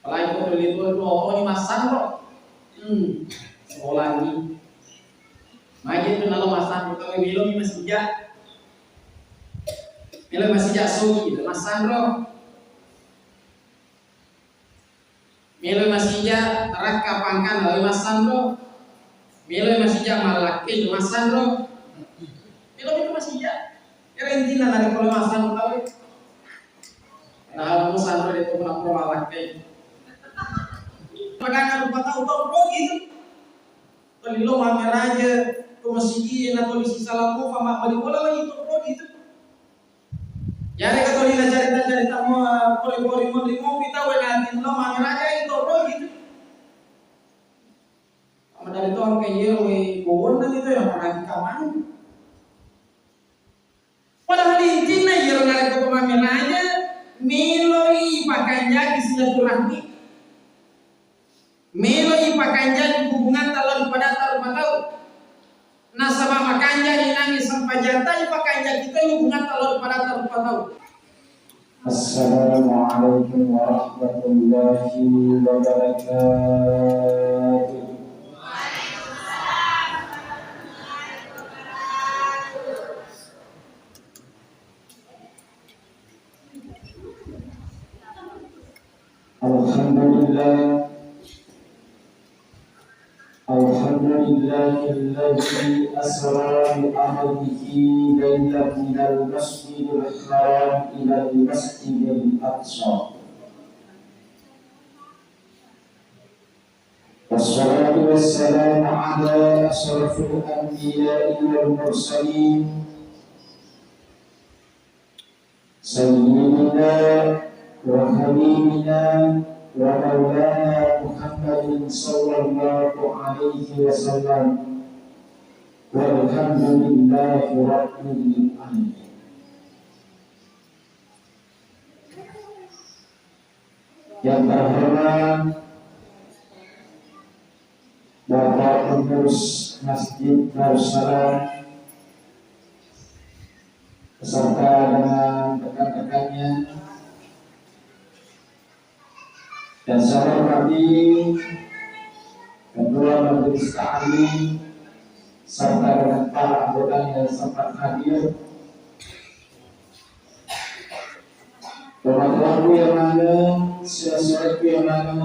Apalagi kau beli itu ini masan kok. Sekolah ini. Maju itu nalo masan kau belum masih jak. Belum masih jak sugi, masan bro. Belum masih jak raka pangkan lalu masan bro. Belum masih jak malaki masan bro. Belum itu masih jak. Kerentina dari kalau masan tahu. Nah, masan bro itu pernah malaki. Padahal lupa tahu bro gitu. Kalau lo mamer aja ke masjid atau di sisa lampu sama balik bola lagi itu bro gitu. Jadi kalau dia cerita mau boleh kita nanti lo mamer aja itu bro gitu. Sama dari itu orang kayak bawon dan itu yang pernah dikaman. Padahal intinya yang nggak ke pemamer aja meloi pakai jadi silaturahmi. Meloi pakai jadi hubungan talon pada tahu. Nasabah makan jadi nangis sampai jantai pakai jadi kita hubungan talon pada tahu. Assalamualaikum warahmatullahi wabarakatuh. Alhamdulillahilladzi asra bi 'abdihi lailan minal masjidil haram ilal masjidil aqsa. Wassalatu wassalamu ala asrafil anbiya'i wal mursalin sayyidina wa habibina wa maulana Muhammadin sallallahu alaihi wasallam walhamdulillahi rabbil alamin. Yang terhormat Bapak Pengurus Masjid Darussalam beserta dengan rekan-rekannya, dan saya hormati Ketua Majelis Ta'lim serta dengan para anggota yang sempat hadir. Teman-temanku yang mana, saudaraku yang mana,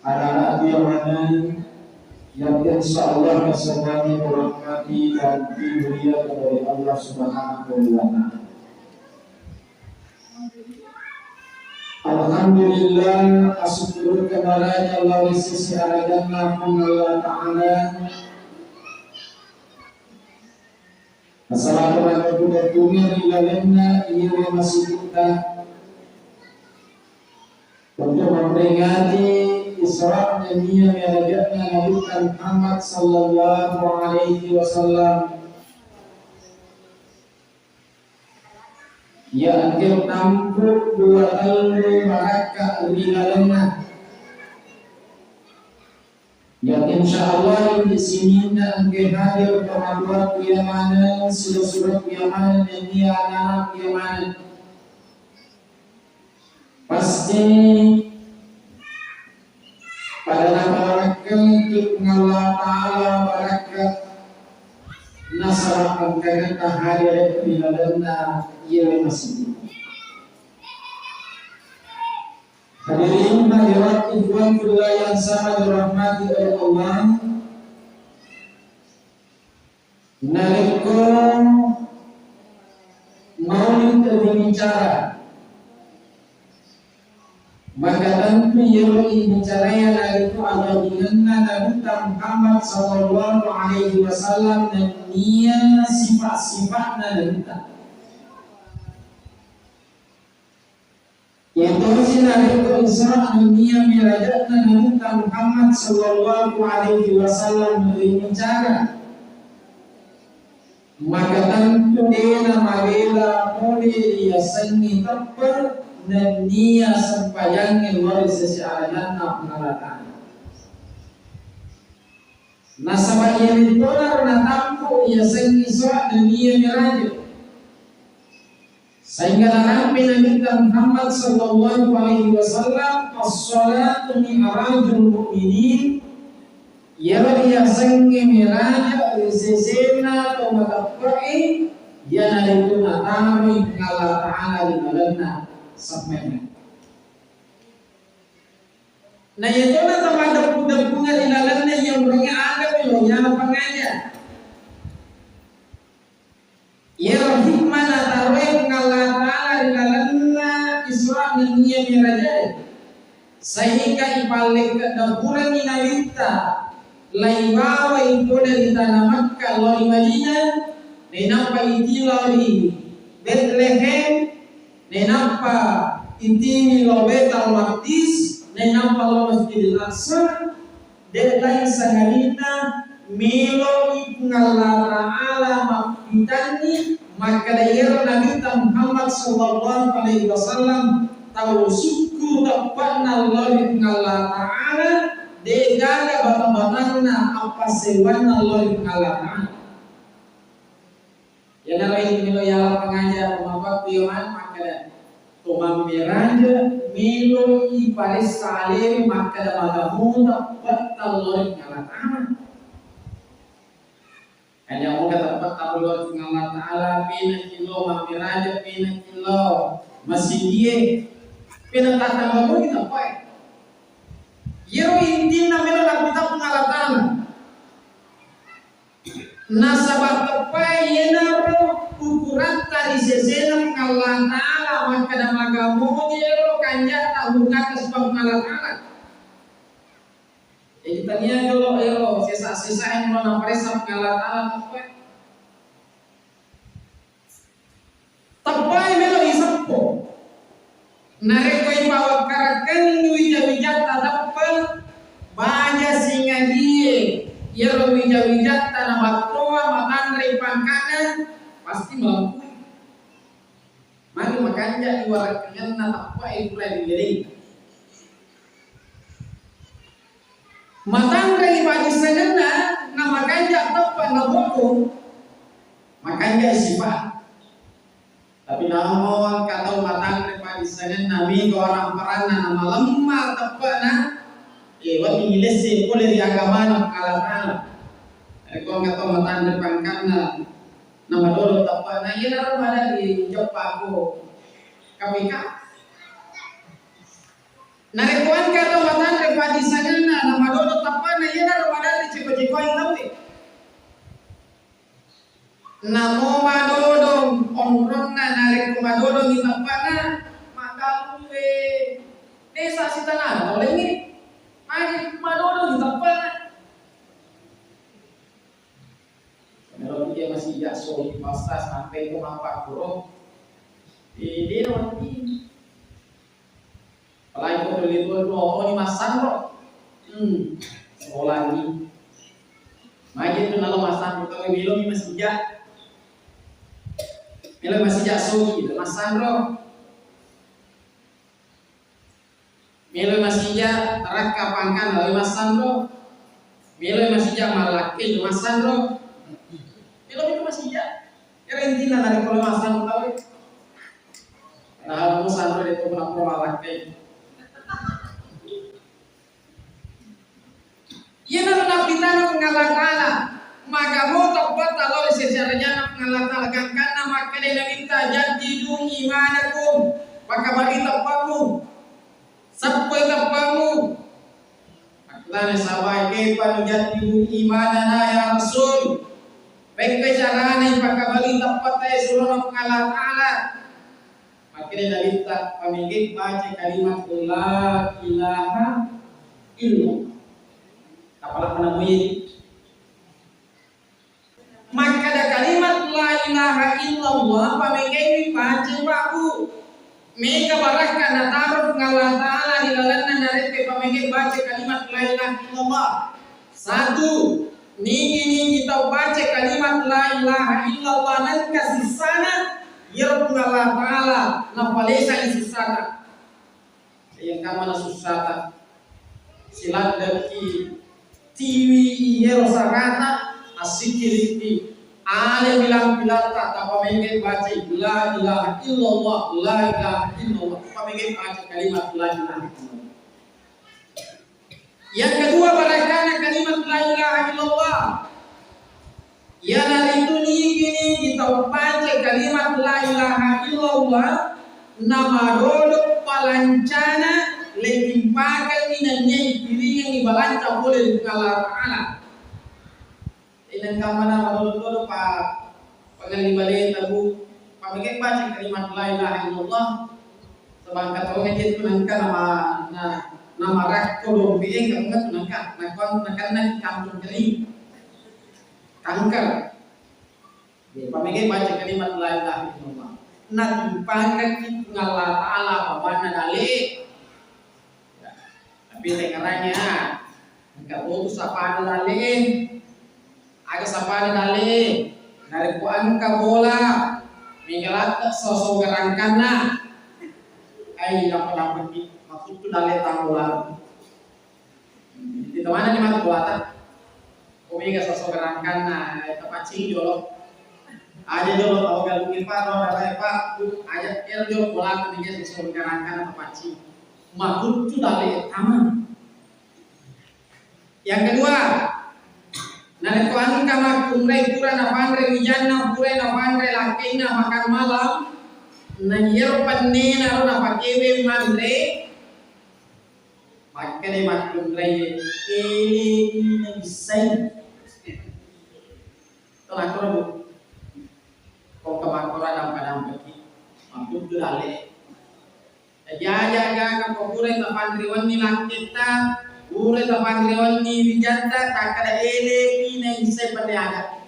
anak-anakku yang mana, yang insya Allah semuanya dirahmati dan dimuliakan oleh Allah Subhanahu wa Ta'ala. Alhamdulillah, asyukur kepada Allah di sisi Allah Ta'ala. Assalamualaikum warahmatullahi wabarakatuh. Ia masih kita untuk memperingati Isra dan Mi'rajnya Nabi Muhammad sallallahu alaihi wasallam yang tertampuk dua kali mereka di dalamnya, yang insya Allah di sini nanti hadir teman-teman yang mana, surat yang mana, dan anak yang mana, pasti pada nama mereka untuk Allah Ta'ala barakat nasrah angkatan hadir di dalamnya ia masih. Hadirin hadirat ikhwan fillah yang sangat dirahmati oleh Allah, nalika maulid berbicara, maka tentu yang bicara itu ada dengan Nabi Muhammad sallallahu alaihi wasallam dan dia sifat-sifat Nabi. Yang terus Nabi Isra dunia Mi'rajnya Nabi Muhammad sallallahu alaihi wasallam berbicara, maka tentu dia mabela boleh dia sengi tepat dan dia sempayangin waris sesialan pengalatan. Nasabah yang ditolak na tampu ia sengi Isra dunia Mi'raj. Sehingga Nabi Muhammad sallallahu alaihi wasallam as-salatu mi'rajul mu'minin ya sange miraja sesena to makapai ya itu natami Allah Ta'ala di dalamnya sampai. Nah itu lah teman debu-debunya di dalamnya yang berada belumnya pengaja. Ya hikmah natawe Allah Ta'ala di dalamnya Isra dunia miraja. Sehingga ibalik kedaburan inawita laibawa itu dari tanah Makkah lori Madinah. Nenapa iti lori Bethlehem, nenapa iti lo Betal Maqdis, nenapa lo Masjidil Aqsa, detai sangalita milo Allah Ta'ala makitani maka dayer Nabi Muhammad sallallahu alaihi wasallam tahu suku tepatna lori Allah Ta'ala degaga batang-batangna apa sewana lori Allah Ta'ala. Ya lain milo ya pengajar pemabak bioman maka tumam miranja milo i paris salim maka da magamu dapat talor ngala ta'ala. Kanya mo dapat talor ngala ta'ala pina kilo mamiranja pina kilo masjidie pina tatamamu kita pai. Yero inti na milo lapita ngala ta'ala. Nasabat tepai yenaro ukuran tadi sesena Allah Ta'ala maka da magamu yero kanja tahu kata sebab Allah Ta'ala. Jadi tanya kalau yero sesa-sesa yang mau nampres Allah Ta'ala tepai. Tepai melo isapo. Nareko ibawa karakan wija-wija tadapal baja singa die. Yero wija-wija tanah baktoa matandre pangkana pasti melampui. Mari makanya iwarat kenyan natapa ikula diri. Matandre ibaji senena na makanya tapa na boko makanya sifat. Tapi namun kata matandre ibaji senena minggu orang perana nama lemah tapa na wat ingilesi boleh di agama nak kalah kalah. Kau nggak tahu matan depan karena nama dulu apa? Nah ini dalam ada di Jepang KPK. Narekuan kata matan depan di sana nama dulu apa? Nah ini dalam ada di ceko-ceko yang tahu. Namo madodo onrona nareku madodo di apa? Maka luwe desa sitanah oleh ini. Ay, madodo di tempat. Kalau dia masih jaso di pasta sampai ke apa kurang, dia nanti. Kalau itu beli itu oh ini masan bro, sekolah ni. Macam itu kalau masan kita belum masih jak, belum masih jaso gitu masan bro. Milo masija raka pangkan lalu masan bro. Milo masija malaki masan bro. Milo itu masija. Kira intinya dari kalau masan tahu. Nah, masan bro itu pernah malaki. Ia nak kita nak ngalatala. Maka mau tepat kalau sejarahnya nak ngalatala karena maka dia minta jadidung imanakum. Maka bagi tepatmu. Sampai kamu aklane sawai ke panujatimu imanana ya Rasul. Baik carane pakabali tepat surah Allah Ta'ala. Makanya Nabi tak pamingit baca kalimat la ilaha illallah. Apalah namanya? Maka ada kalimat la ilaha illallah pamingit baca baku. Mereka barahkan nataruf Allah Ta'ala di dalamnya dari pemikir baca kalimat la ilaha illallah. Satu, nini kita baca kalimat la ilaha illallah nan kasih sana yarub Allah Ta'ala napalesa di susata. Yang kamana susata silat daki tiwi iero sarata asikiriti Ale bilang tak pamengke baca la ilaha illallah, la ilaha illallah. Pamengke baca kalimat la ilaha illallah. Yang kedua barakana kalimat la ilaha illallah. Ya itu nih gini kita baca kalimat la ilaha illallah. Nama rodok palancana letimpakan inanya pilih yang dibalanca boleh dengan Allah Ta'ala. Ilan kamana madolo pa pagalibali tabu pamigay baca kalimat la ilaha illallah sabang katawang ito nangka nama rakko do bieng kangat nangka nakon nakana kampung kali kanker pamigay baca kalimat la ilaha illallah nagpakat kita ngala taala pabana dali tapi tengaranya nangka putus apa dali aga sapana dali narikuan ka bola minggalat sosok garangkana ay dapat maksud tu dali tanggulan di mana ni mata buata umiga sosok garangkana tempat cing jolo aja jolo tahu galungin pa tahu dalai pa aja jolo bola tu ni sosok garangkana tempat cing maksud tu dali taman. Yang kedua narikuan kama kumrei pura na pandre wijanna pura na pandre lakina makan malam na yer panne na ro na pakewe mandre makane mat kumrei na bisai to na ko bu ko kama ko na padam baki maksud dale jaja ga ka pura na pandre wani lakita ure tapangrewan ni wijanta takada ele pina isay paniaga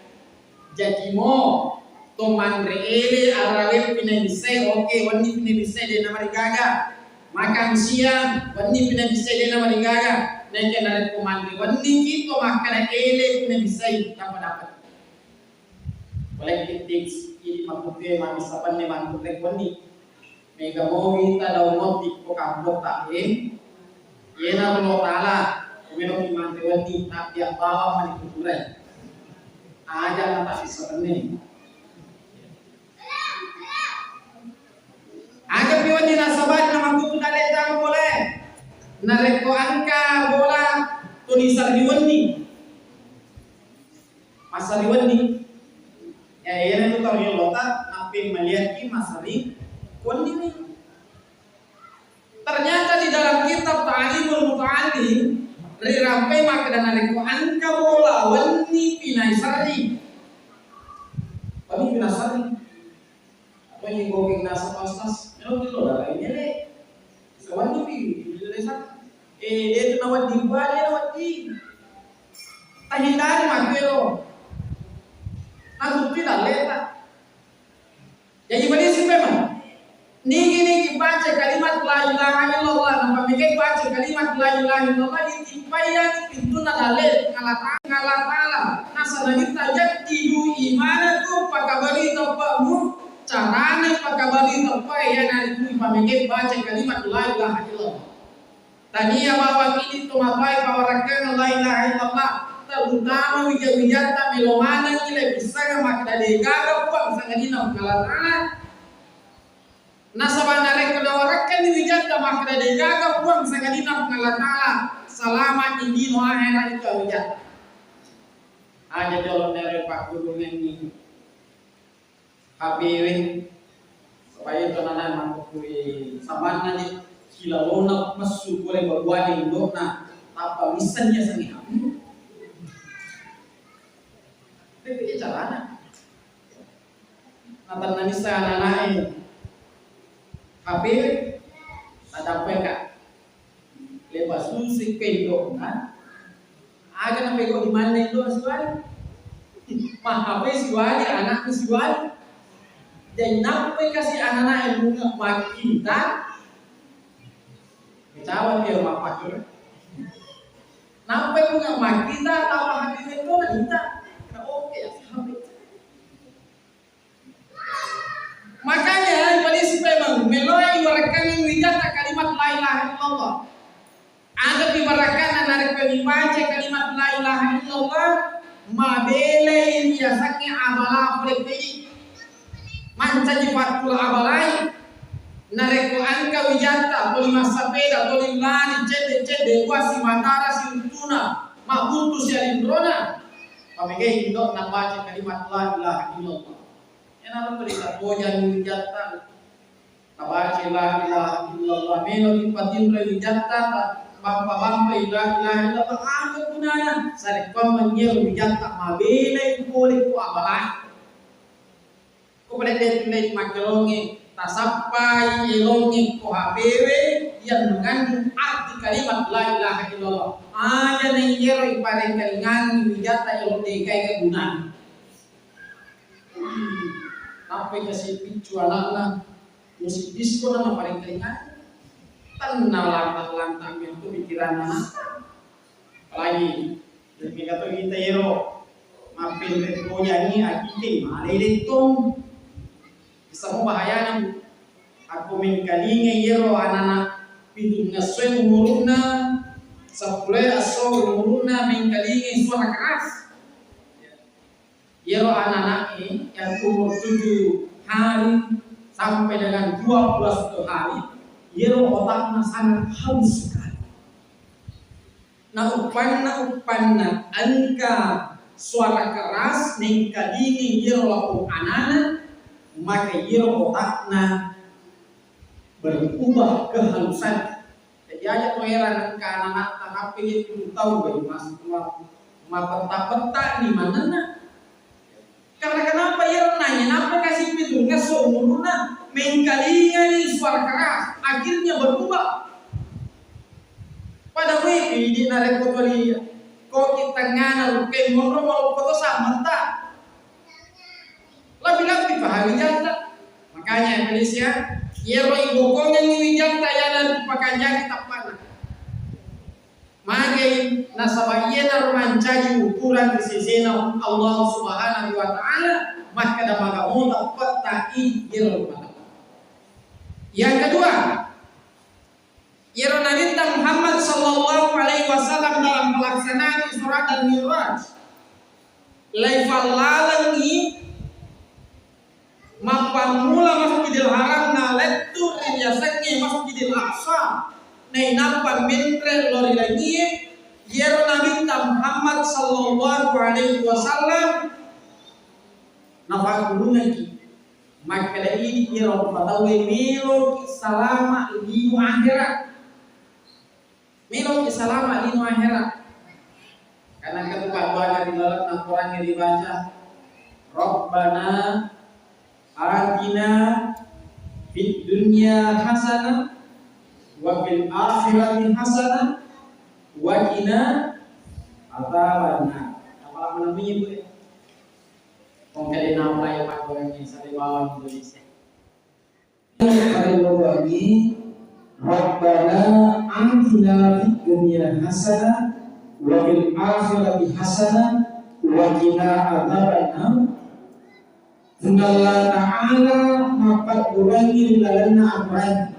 jadi mo to mandre ele arawe pina isay oke wani pina isay de na marigaga makan siang wani pina isay de na marigaga neke na ko mandre wani kito makana ele pina isay dapat boleh tips ini mabuke mamisapan ni mantuk wani mega mo kita daw mo tipo kampok tahin Yena Allah Ta'ala Umino kimantewan di Nabiya bawa manikuturai Aja nata sisarani Aga piwan di nasabat na magkutu dali jang boleh Narekoan ka bola tulisar diwan ni Masa diwan ni Ya yena itu tahu yung lota Napi melihat ki masari Kuan ni ternyata di dalam kitab Ta'limul Muta'allim rirampai makna narikuan ka bola wani pinai sari wani pinai sari apa yang gogeng nasa pastas melo dilo dah ini le sewani pi desa dia tu nawat di bawah dia nawat di tahindari makero aku tidak leta jadi mana sih memang Niki baca kalimat la ilaha illallah nampak baca kalimat la ilaha illallah ditimpayan pintu nadale ngala taala nasana kita jadidu imanaku pakabari tapamu carane pakabari tapai ya nari pamike baca kalimat la ilaha illallah tania bawa ini tumapai pawarakan la ilaha illallah terutama wijata melomana ile bisa makna degaga puang sangadina ngala taala Nasabana kedawarakan di wijata makna degaga puang sangadina pengalatala selamat di dino akhirat itu wijata. Aja jolong dari Pak Guru ini habibin supaya tenanan mangkui samana ni kilalona masuk boleh berbuat indok na apa misalnya sangi hamu. Tapi caranya. Natan nanisa anak-anak Habib ada peka lepas susik pendo kan aga na pego di mana itu asuan mah habis suari anak suari dan nampai kasih anak-anak yang bunga makinta ketawa dia mapak nampai bunga makinta apa habis itu kita oke ya habis. Makanya polisi memang meloi warakani wijata kalimat la ilaha illallah. Ada dibarakan narik dibaca kalimat la ilaha illallah mabele ya saknya abala pulekti manca jifatul abalai nareko angka wijata toli masapeda toli lani cede wasi mandara siltuna mabuntu sialindrona pamege indok nambaca kalimat la ilaha illallah yana berita bojan wijata tabaca la ilaha illallah melo dipatin wijata bamba ilaha illallah ada gunanya sare kon menyeru wijata mabele boleh ku abalai ko boleh net makelonge tasapai elongi ko habewe yang mengandung arti kalimat la ilaha illallah aja nih yero ipareng kalingan wijata elonte kai guna sampai kasih picu anak musik disco nama paling kalingan tanah lantang yang tuh pikiran anak apalagi lebih kata kita yero mampir ke koyani akite malele tong bisa mau bahaya aku mengkalinge yero anak pintu ngasuen umuruna sepuluh asal umuruna mengkalinge suara keras yero anak ini yang umur 7 hari sampai dengan 21 hari yero otaknya sangat halus sekali na upanna angka suara keras mengkalinge yero lapung anak maka yero otakna berubah kehalusan. Jadi aja tuh heran ke anak-anak tanah itu tahu bayi mas peta di mana nak? Karena kenapa ya nanya? Kenapa kasih pintu ngesok muruna mengkalinya nih suara keras akhirnya berubah. Pada webi di narek kotori kok kita ngana kayak ngobrol mau foto sama tak? Lebih pahami janda. Makanya Indonesia yero ibu kongen ni janda yana pakanja kita pana. Magai nasabaiena romancaji ukuran disisena Allah Subhanahu wa taala maka damaga muta patai yero pana. Yang kedua, yero Nabi Muhammad sallallahu alaihi wasallam dalam pelaksanaan Isra dan Mi'raj. Laifal lalangi mapamula Masjidil Haram na lettur biasanya Masjidil Aqsa nay nampan mentre lori lagi yero Nabi Muhammad sallallahu alaihi wasallam nafakulungan ki maka ini yero patawe melo salama di akhirat melo salama di akhirat karena ketika doa di dalam Al-Qur'an yang dibaca Rabbana atina fid dunya hasanah wa fil akhirati hasanah wa qina adzabannar. Apa namanya Bu? Pengkali nama yang pakai sari bawah Indonesia. Kalau bagi Rabbana atina fid dunya hasanah wa fil akhirati hasanah wa qina adzabannar. Allah Ta'ala mapat urangi lalana amran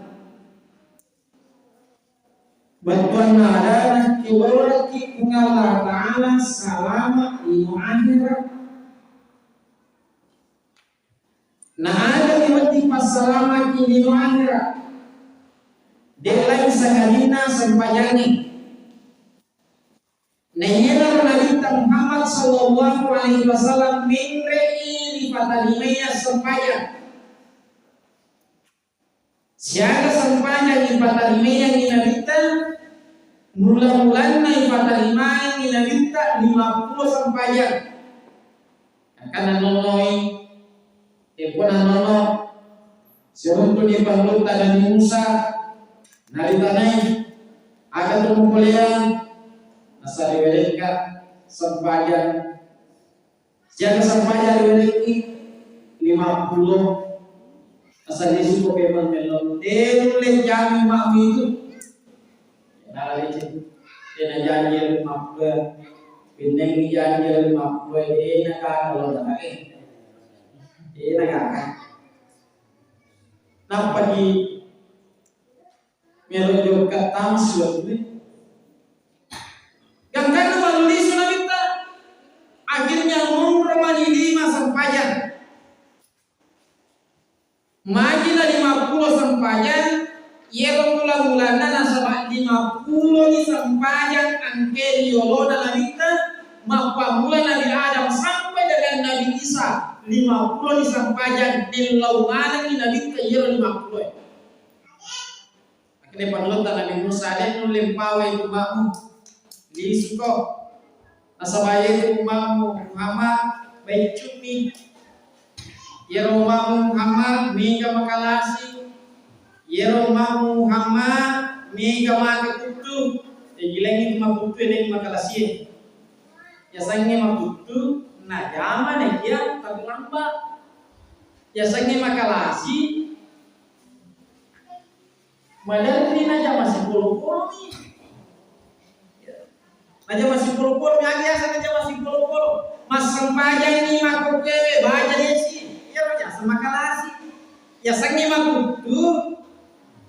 bantuan nadana kiwaraki Allah Ta'ala salama inu akhirat na ada kiwati pasalama inu akhirat delay sakalina sampayani na yena Nabi Muhammad sallallahu alaihi wasallam minrei patalimaya sempaya siaga sempaya di patalimaya ni nabita mula-mulan na patalimaya ni nabita 50 sempaya akan nonoi epona nono seuntu di pangluta dan Musa naritanai akan tumukulian asal weleka sempaya siaga sempaya weleki 50 asal Yesus ko peman melon dele jami mami itu nalale tena janji 50 pineng janji 50 ena ka kalau nak ena ka nampak di melon juga tamsul ni yang kan malu di sunamita mula-mulana nasabak 50 ni sampajang angke yolona nabita mapamula Nabi Adam sampai dengan Nabi Isa 50 ni sampajang nilaumana ni nabita yero 50. Akhirnya panulta Nabi Musa dan nulempawa itu mamu lisuko nasabaya itu mamu Muhammad baik cumi yero mamu Muhammad mega makalasi yero mamu Muhammad mega makakutu gilengi makutu ini makalasi ya sange makutu na jama na kia tapi lambat ya sange makalasi madari naja masih polo-polo nih. Naja masih polo-polo, biasa naja masih polo-polo. Mas sampajang ni maku kewe baca desi. Ya raja sama kalasi. Ya sangi maku tu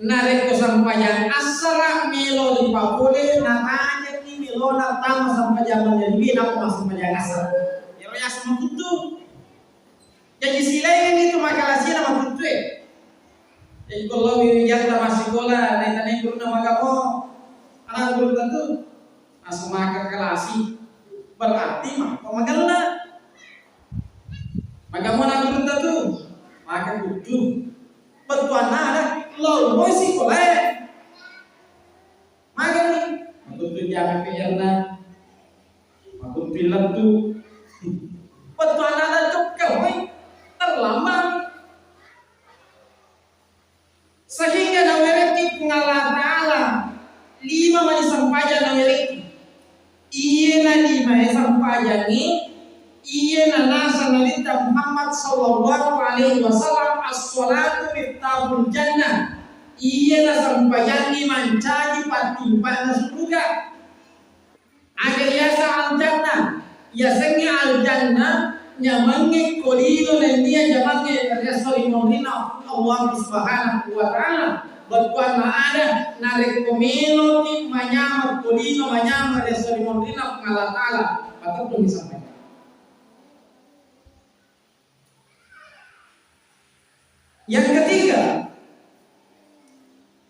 nareko sampajang asara melo di papole natanya ni melo natama sampajang menjadi aku mas sampajang asara. Ya raja sama kutu. Jadi silain itu makalasi nama kutu. Jadi kalau wijata masih sekolah, nanya guru nama kamu, anak guru tentu, asal makan kelasi, berarti mah pemagalna. Maka mau anak guru tentu, makan kudu, bertuan ada, lo boy sih sekolah, makan nih, aku tuh jangan pikirna, aku bilang tuh, bertuan ada tuh kau, terlambat. Sehingga nawereki pengalah ta'ala 5 mani sampaja nawereki iya na 5 sampaja ni iya na nasa nalita Muhammad sallallahu alaihi wasallam as-salatu miftahul jannah iya na sampaja ni mancaji patimpan na surga agar yasa al-jannah yasangi al-jannah nyamangi kolino dan dia jamangi resoli monrina Allah subhanahu wa ta'ala berkuat ada narik komino ti manyama kolino manyama resoli monrina pengalah ta'ala atau belum disampaikan. Yang ketiga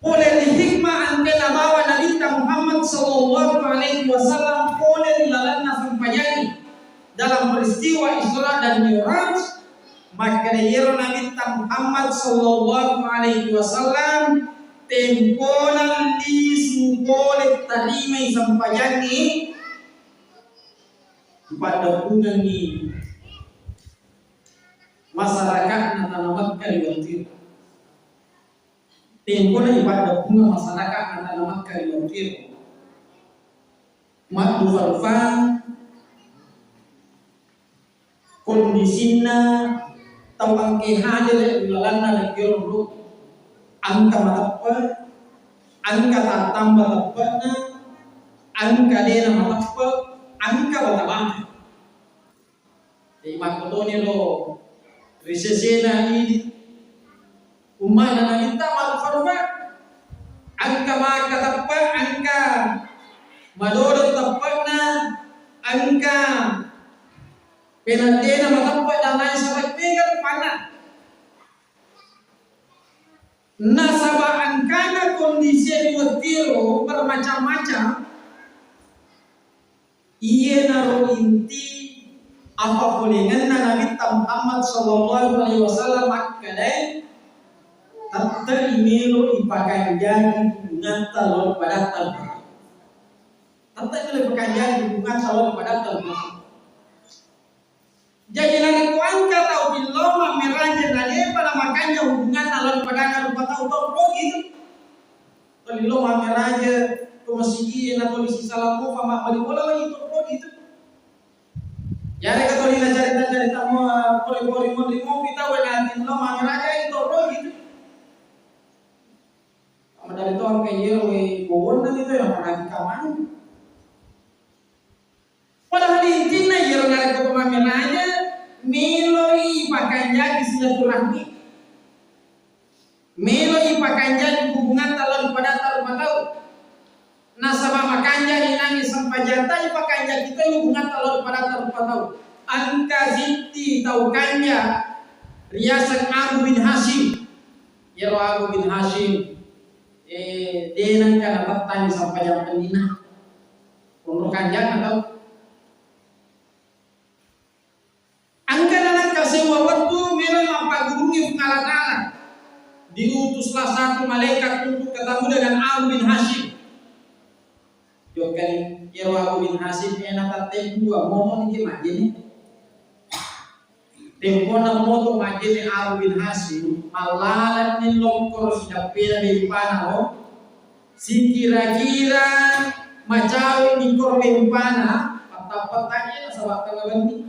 oleh hikmah antena bawa Nabi Muhammad sallallahu alaihi wasallam oleh dilalana sampayani dalam peristiwa Isra dan Mi'raj maka yero Nabi Muhammad sallallahu alaihi wasallam temponan di supole tarimai sampajani pada hubungan ni masyarakat na tanamat kaliwantir temponan pada hubungan masyarakat na tanamat kaliwantir mat dufarfan kondisinya tambang kehadir lalana na kirulu angka matapa angka tatamba tapana angka dena matapa angka batabana di makotoni lo risesena ini umana na minta malfarfa angka maka tapa angka madoro tapana angka penantena matampa dan lain sampai pegang panah. Nasabah angkana kondisi diwatiro bermacam-macam. Iya naro inti apa kulingan Nabi Muhammad sallallahu alaihi wasallam makadai tatta imelo ipakai jadi hubungan talon pada talon. Tatta imelo ipakai jadi hubungan talon pada talon. Jadi nanti kuangka tahu biloma meraja nade pada makanya hubungan alon pada lupa tahu gitu. Kalau loma meraja kemasigi na polisi salah ko fama bali bola lagi to gitu. Jadi kalau lina cerita mau poli mau kita nanti loma meraja itu gitu. Kamu dari itu angke yero bawon dan itu yang pernah dikaman. Padahal intinya yero nare ko meraja meloi pakanja di silaturahmi meloi pakanja di hubungan talon pada talon tahu nasabah makanja di nangis sampai jantai pakanja kita hubungan talon pada talon tahu angka zinti tahu kanja riasan Abu bin Hashim yero Abu bin Hashim denan kan tatang sampai jam penina. Untuk kanjang atau angka anak kasih waktu memang apa gurungi pengalaman. Diutuslah satu malaikat untuk ketemu dengan Abu bin Hashim. Jokan Yero Abu bin Hashim enak dua motor ini majene. Tempona moto majene Abu bin Hashim malalan ni longkor sudah pera di panah. Si kira-kira macawi ni korbe panah patah-patahnya sabak kagabandi.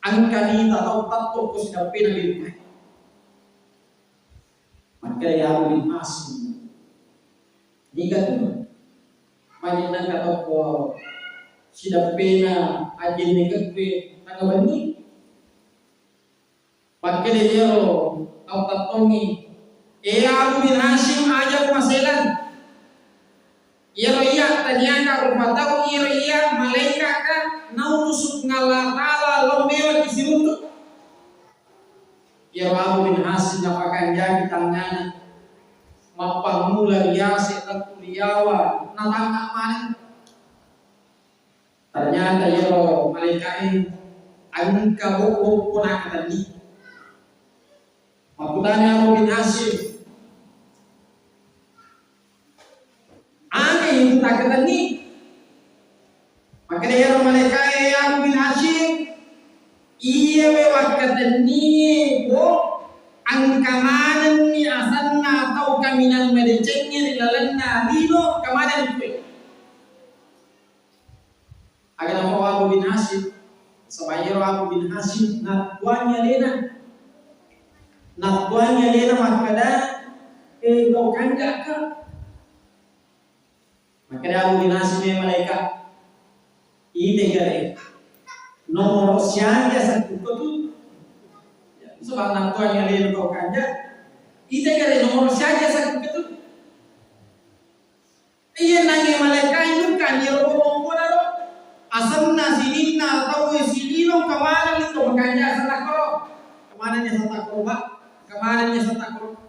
Angkali atau tato ko sudah pera di panah. Maka ya Abu bin Hashim jika tu manina kata ko sudah pena ajin ni kagbe kagabandi. Maka dia au tatongi Abu bin Hashim ajak maselan. Iya tanyaka rupatau iya malaikat kan nautusuk ngalatala lombewa kisiruntuk. Ya Abu bin Hashim napakan jadi tangan mapamula riase kuliawa natangak maning. Ternyata ya malaikat angka boko puna katani. Makutanya Abu bin Hashim ane yang tak katani. Maka dia malaikat Abu bin Hashim iya wewak katani bo angkamanan ni asanna atau kaminan medecengnya di lalanna dino kamanan itu. Agar nama Abu bin Hashim sebayar Abu bin Hashim natuannya lena makada kau kanjak ka. Makada Abu bin Hashim malaikat ini gare nomor siang dia satu tu sebab natuannya lena kau kanjak ini gare nomor siang dia satu tu iya nangi malaikat itu kan dia robong kodaro asamna sininna atau silino kemana itu menganjak satakro kemana dia satakro pak kemana dia satakro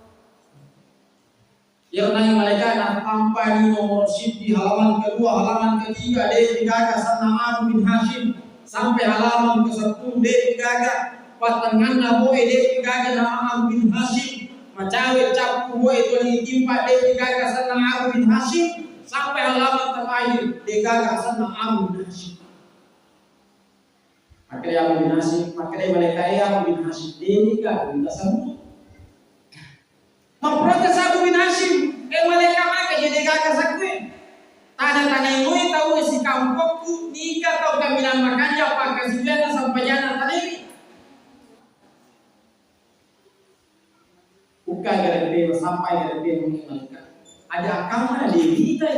yang nangi malaikat nak tampak di nomor sip di halaman kedua halaman ketiga dia digaga sana Abu bin Hashim sampai halaman ke-10 dia digaga patangan boy dia digaga nama Abu bin Hashim macawe capu boy itu ditimpa dia digaga sana Abu bin Hashim sampai halaman terakhir digaga sana Abu bin Hashim. Makanya Abu bin Hashim, makanya malaikat Abu bin Hashim dia kita sambut. Memprotes Abu bin Hashim, malaikat maka jadi gagal sakwe. Tanda-tanda yang tahu si kampungku nikah tahu kaminan makanya pakai sebenarnya sampai jana tadi. Bukan gara-gara sampai gara-gara malaikat. Ada kamar di kita.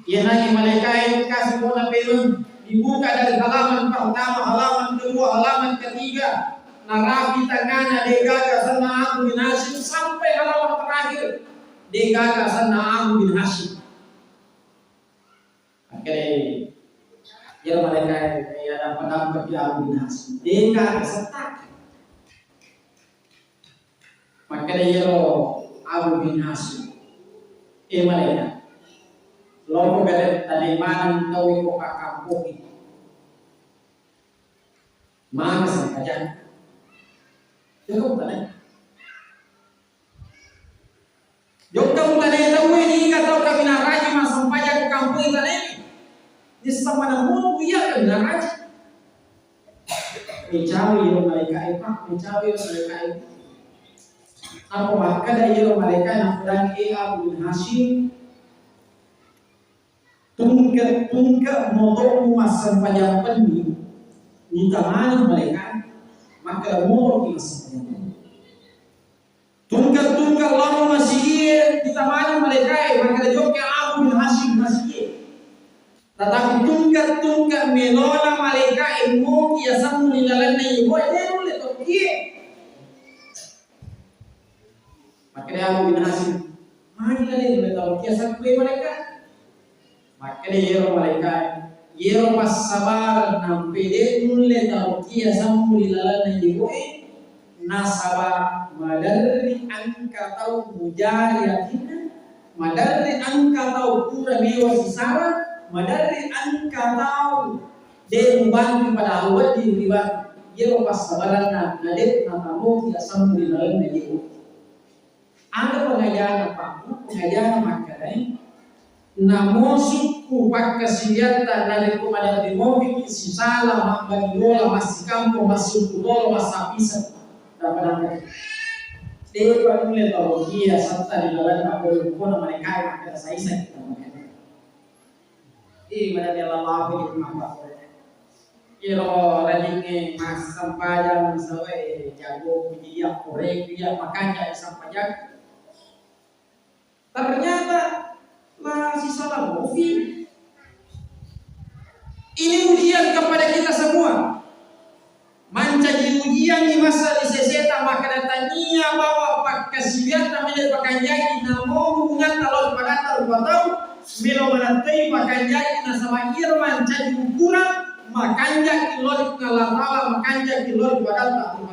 Ya nanya malaikat kasih bola belum dibuka dari halaman pertama, halaman kedua, halaman ketiga. Narapi tangannya degaga sana Abu bin Hashim sampai halaman terakhir degaga sana Abu bin Hashim. Akhirnya ya malaikat ya dapat Abu bin Hashim degaga setak. Makanya ya Abu bin Hashim malaikat loko gade taliman tawi ko kakampo itu mana saja jauh tadi kamu tahu ini kata kami naraji masuk pajak ke kampung tadi di sama namun iya kan naraji mencari malaikat apa maka dari malaikat yang sedang Abu bin Hashim tungkat motor masam panjang pening di tangan mereka maka motor masam panjang tungkat lama masih di tangan mereka maka juga Abu bin Hashim masih tetapi tungkat melona mereka ilmu kiasan menilalan ibu ini boleh toki maka Abu bin Hashim mana lagi boleh tahu kiasan mereka. Maka dia malaikat yero pas sabar nampe de nulle tahu kia samu lilalan ibu nasaba madari angka tau mujariatina, madari angka tau pura mewa sisara, madari angka tau de membantu pada awal di riba yero pas sabaran na nadek na tamu tidak sampai dalam medio. Ada pengajaran apa? Pengajaran makanan. Namo suku pakai senjata dari kepada dimobi sisala makbadiola masih kampung masuk dulu masa bisa dapat apa? Dia baru mulai teologi serta di dalam apa pun mereka yang saya kita mengenai. Ini mana dia lalu di apa? Kiro rajinnya mas sampajang sampai jago dia korek dia makanya sampajang. Ternyata masih salah movie. Ini ujian kepada kita semua. Menjadi ujian di masa diseseta maka datangnya bahwa pakasian namanya pakanjaki namo hubungan talon pada tahu melo melantai pakanjaki na sama irman jadi ukuran makanjaki lorik nalala makanjaki lorik pada tahu.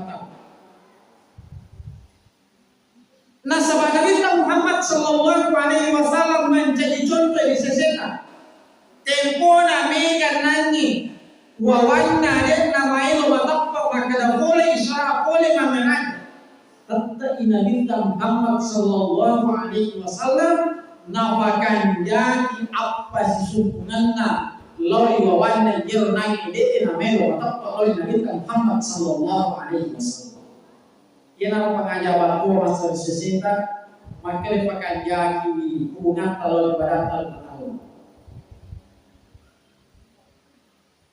Nah, sahabat kita Muhammad sallallahu alaihi wasallam menjadi contoh di seseta. Tempona mega nangi wawanna den namai lo matappa makada boleh isra boleh mamenan. Tatta inabinta Muhammad sallallahu alaihi wasallam nawakan jadi apa sisukunanna lori wawanna jero nangi de namai lo matappa lori nabinta Muhammad sallallahu alaihi wasallam. Ia nama pengajar tua masa sesita, maka dia pakai jaki hubungan kalau ibadat tahun.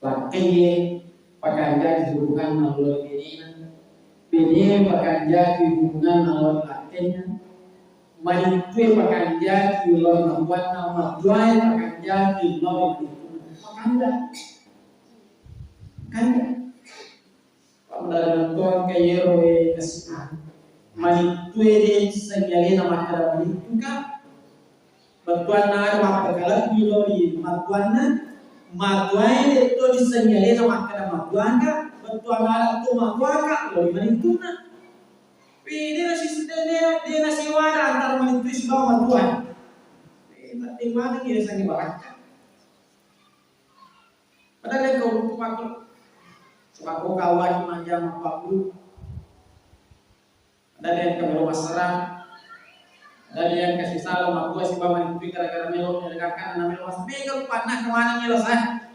Pakainya pakai jaki hubungan kalau bini pakai jaki hubungan kalau lakinya, manitui pakai jaki kalau membuat nama jual pakai jaki kalau itu, makanya, kan? Dalam tuan kayero kasihan, manitue senyalena makara manituka, batuan na makara bilo di matuanna, matuan itu disenyalena makara matuanka, batuan na tu matuanka lo di manituna. Dia nasi wada antara manitue sebawa matuan. Tak dimana dia sangi baraka. Padahal kau untuk makhluk. Sebab kawan manja apa dulu, ada yang ke rumah serang, ada yang kasih salam aku si bawa itu gara-gara melo menegakkan nama melo mas pegang panah kemana melo sah,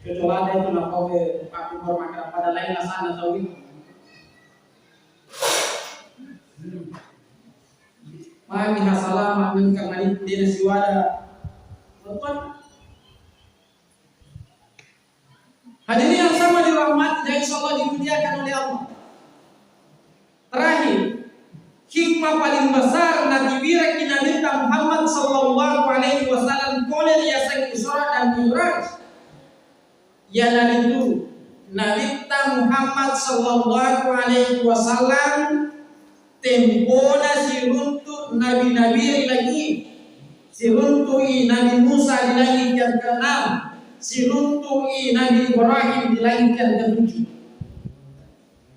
kecuali ada itu nak kau ke pakai bermakna pada lain sana tahu ini, mami hasalam mamin kamari dia siwada, betul. Hadirin yang sama dirahmati dan insyaallah dimuliakan oleh Allah. Terakhir, hikmah paling besar Nabi Bira Kinabita Muhammad sallallahu alaihi wasallam koler ya sang Isra dan Mi'raj. Ya Nabi itu Nabi Muhammad sallallahu alaihi wasallam tempona siruntu nabi-nabi lagi. Siruntu Nabi Musa di langit yang ke-6. Siruntui Nabi Ibrahim di langit yang ke-7.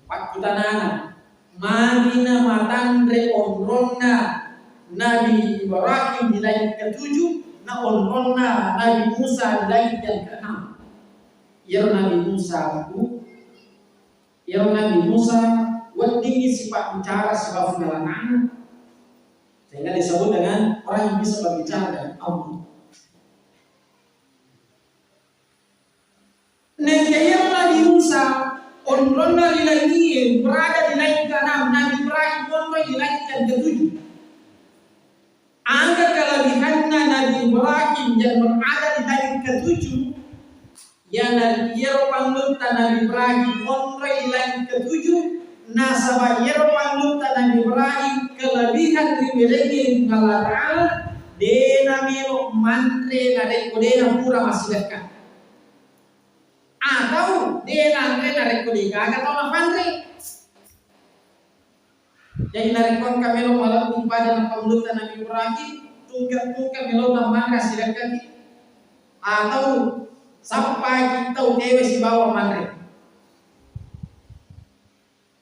Waktu tanana Madina matandre onronna Nabi Ibrahim di langit ke-7, na onronna Nabi Musa di langit yang ke-6. Nabi Musa wadingi sifat bicara sebab pengalaman, sehingga disebut dengan orang yang bisa berbicara dengan Allah. Negara Nabi Musa onronna di langit berada di langit ke-6, Nabi Ibrahim onronna di langit yang ke-7. Angka kelebihannya Nabi Ibrahim yang berada di langit ke-7, yang Nabi Yeropanglutta Nabi Ibrahim onronna di langit ke-7, nasabah Yeropanglutta Nabi Ibrahim kelebihan privilegi Allah Ta'ala dena melo mantre nade kodena pura masih dekat. Atau dia nanti narik kuliah atau nafantri. Jadi narik kon kamelo malam pada pemulutan Nabi Ibrahim tunggal kamelo nama kasih dekat. Atau sampai kita dewe si bawa mandre.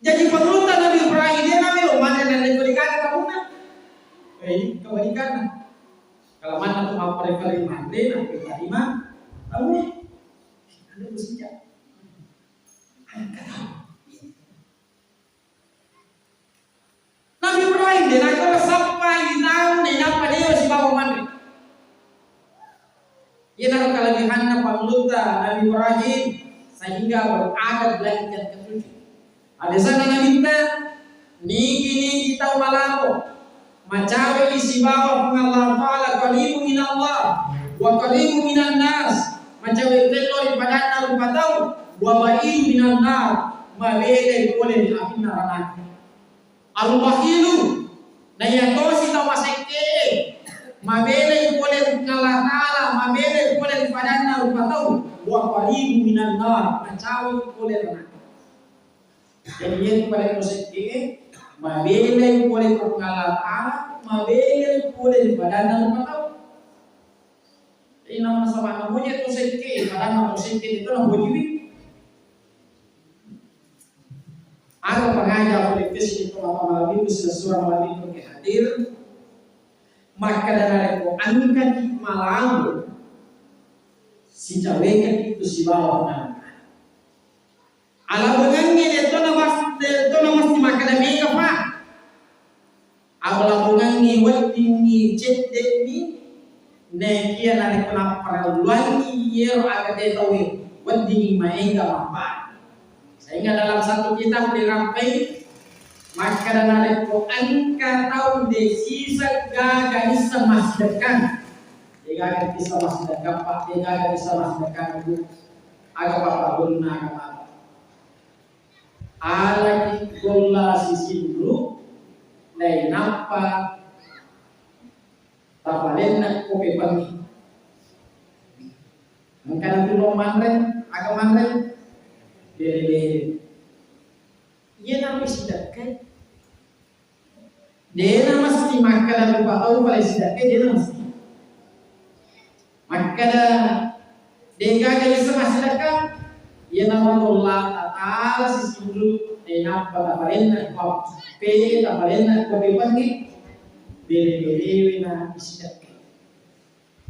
Jadi pengurutan Nabi Ibrahim dia nabi lo mana dan diberikan kamu na? Kebalikan. Kalau mana tuh mau perikali mandi, nabi Ibrahim kamu ada bersenjata. Nabi Ibrahim dia nak kalau sampai tahun dia nampak dia si bawa mandi. Ia nak kelebihan pengurutan Nabi Ibrahim sehingga berada belajar ketujuh. Ada sana Nabi kita niki tahu malako macawe isi bawah Allah Ta'ala qaribu min Allah wa qaribu minan nas macawe telori padana rupa tahu wa ba'idu minan nar mabele boleh diapin narana al-bahilu na yatosi tawasekke mabele boleh Allah Ta'ala mabele boleh padana rupa tahu wa qaribu minan nar macawe boleh narana. Jadi yang paling positif, mabele boleh pengalat, mabele boleh badan dan tahu. Ini nama sama namanya tu positif, padahal positif itu nama jiwi. Ada pengajar politis itu apa malam itu sesuatu malam itu hadir, maka dari itu angkat malam si cawekan itu si bawah. Ala bungannya itu nama mesti makan mega pak. Ala bungannya wadini cedeni nekia nari kena perluan iya agak detawi wadini mega apa. Sehingga dalam satu kitab dirampai maka nari ko angka tahun desisa gaga bisa masdekan. Gaga bisa masdekan pak. Gaga bisa masdekan itu agak apa guna agak ala gola sisi dulu lai napa tapalen nak kopi pagi mungkin tu manren agak manren dele ia nama sidakai dia nama mesti makan lupa tahu pada sidakai dia nama mesti makan dia gak sama sidakai ia nama Allah Ta'ala sisi dulu enak tapalen nak kopi tapalen nak kopi pagi beli na isidak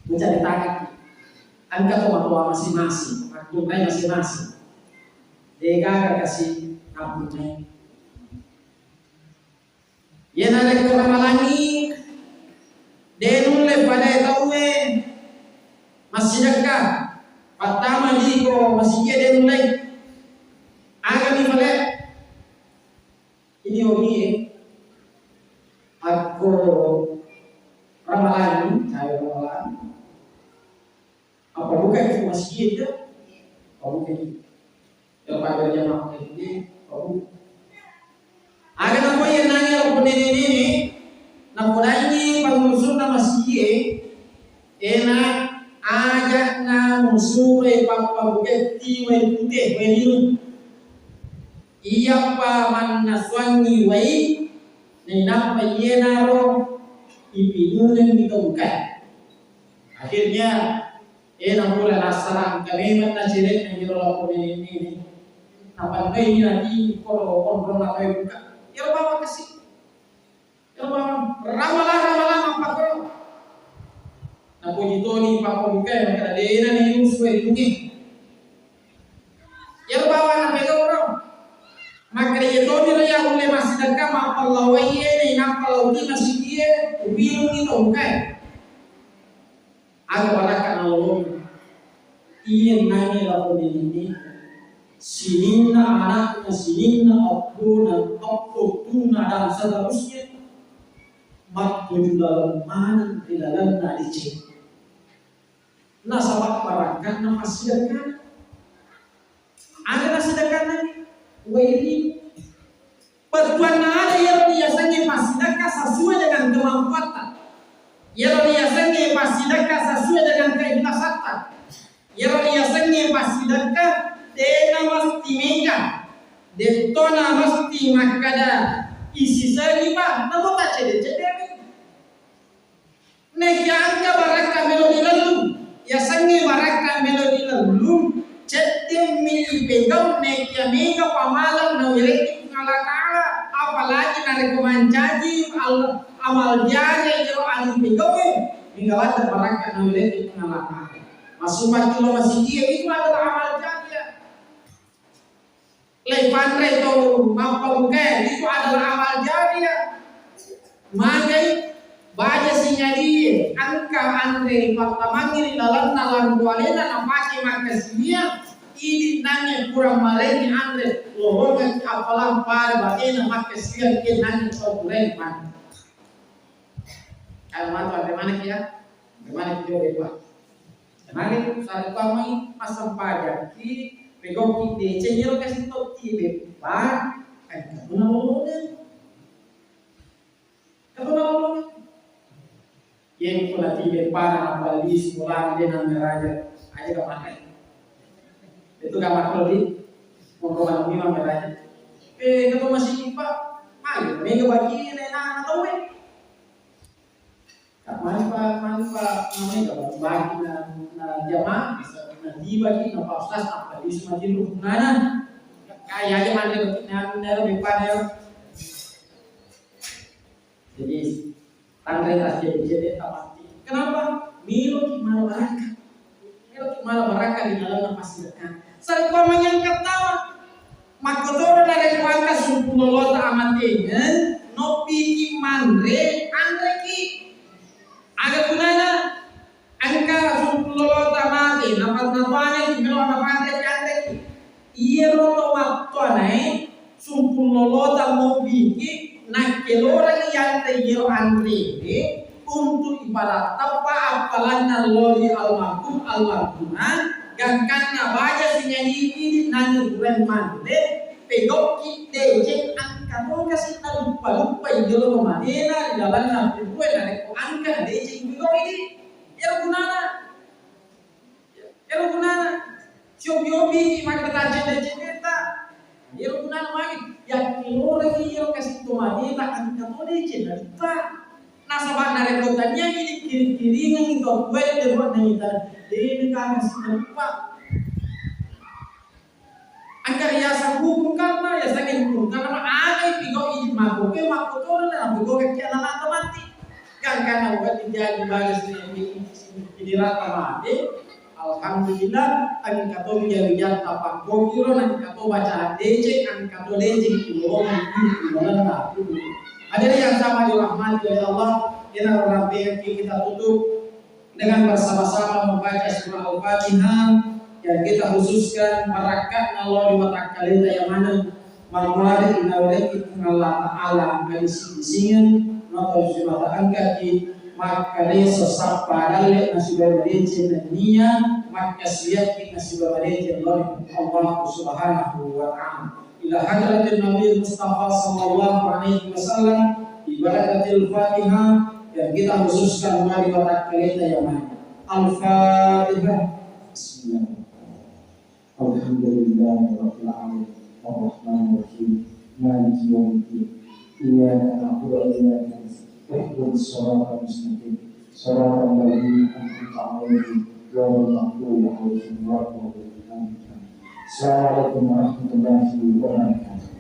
mencari tangan angkat tua masing-masing waktunya masing-masing dia kasih kampungnya ia narik ke Ramalangi dia nulis pada tahuwe masih dekat pertama jiko masih dia nulis agak dimulai ini omi aku ramalan saya ramalan apa bukan itu masjid ya apa bukan yang pada jamaah ini apa ada apa yang nanya aku ini nampulani pengusul nama masjid enak ajak na musuh papa bukan tiwa putih wediru iya pa man naswangi wai nenapa yenaro ipinunan ditungkai akhirnya namula nasaran kami mana ciret yang dirolak ini apa ini nanti kalau kontrol apa buka ya bawa kasih ya bawa ramalan apa kau na pujitoni papa buka yang kadena ni uswe tungi ya bawa na pegau maka dia tahu dia yang boleh masih dekat apa lawan ini nampak lawan masih dia biru itu bukan agak barakan lawan ia nanya lawan ini sinina anaknya sinina abuna tuna dan seterusnya waktu dalam mana di dalam nadi cek nah sahabat barakan nama masih dekat ada masih dekat nanti Wali pertuan ada yang biasanya pasidakah sesuai dengan kemampuan, yang biasanya pasidakah sesuai dengan keikhlasan, yang biasanya pasidakah dena mesti mega, detona mesti makada isi seriba, namun tak cedek. Nek angka baraka melodi lalu, biasanya baraka melodi lalu. Cete mili pegau nek ya mega pamalang na weleki ngalaka nare kumancaji amal jari yo anu pegowe hingga wata baraka na wilete pengalama masuk kilo masih dia itu adalah amal jari ya. Lepandre to mampu bukan itu adalah amal jari ya. Magai baca sinyali angka andre fakta mangiri dalam nalar dualena napaki makasia ini nanya kurang maleni andre lohongan apalang par batena makasia ke nanya sobulen man. Kalau mantap bagaimana kia? Bagaimana kita buat? Mari saat kami masam pajak ki pegok ki cenyel kasih top ki beban kan kamu nolongnya yang pula tiga para apalagi sekolah dia nama raja aja gak pakai itu gak makro di pengkawan lima raja ketemu masih pak ayo mega bagi nena atau manfa namanya kalau bagi na jamaah bisa na dibagi na pausas apa di semakin rukunana kayak aja mana na bepan jadi tanggal jadi apa kenapa milo malah baraka di dalam nafas dekat saat kau menyangka tawa makotoro dari kuangka sumpunolot amatengan nopi ki andre ki aga kunana angka sumpunolot amate napat napane ki melo napane andre ki iya roto waktu anai sumpunolot amobi ki nakelora yang teyero andre untuk ibarat apa apalanya lori almarhuman gangkana baca sinyanyi ini nanya bulan mande pegok kita cek angka mau kasih lupa ini lo madena di dalamnya gue dari angka cek pegok ini ya gunana siobi makin tajam dari cerita ya gunana lagi yang kilo lagi yang kasih madena angka mau cek lupa nasabah dari kotanya ini kiri yang itu gue dari buat nanya ini kan lupa angka riasa hukum karena ya sangat hukum karena ada pegok ini mako turun dan pegok ke anak mati kan karena bukan dijadi bagas ini rata mati alhamdulillah angka to menjadi tapak gokiro nanti kato baca DC angka to DC itu ada yang sama dirahmati oleh Allah kita rapi kita tutup dengan bersama-sama membaca surah Al-Fatihah yang kita khususkan merakat Allah di mata kalian yang mana marmari inawali Allah Ta'ala ngadisi-disingin nota surah angkat di makanya sesat padale nasibah berece dan niya maka siap kita nasibah berece Allah Subhanahu wa ta'ala ila hadratin Nabi Mustafa sallallahu alaihi wasallam ibadatil Fatihah yang kita khususkan mari mata kalian yang mana Al-Fatihah. Bismillah. Alhamdulillahirabbil alamin. Arrahmanir rahim. Maliki yaumiddin. Iyyaka na'budu wa iyyaka nasta'in. Ihdinas siratal mustaqim. Siratal ladzina an'amta 'alaihim ghairil maghdubi 'alaihim waladdallin. Assalamualaikum warahmatullahi wabarakatuh.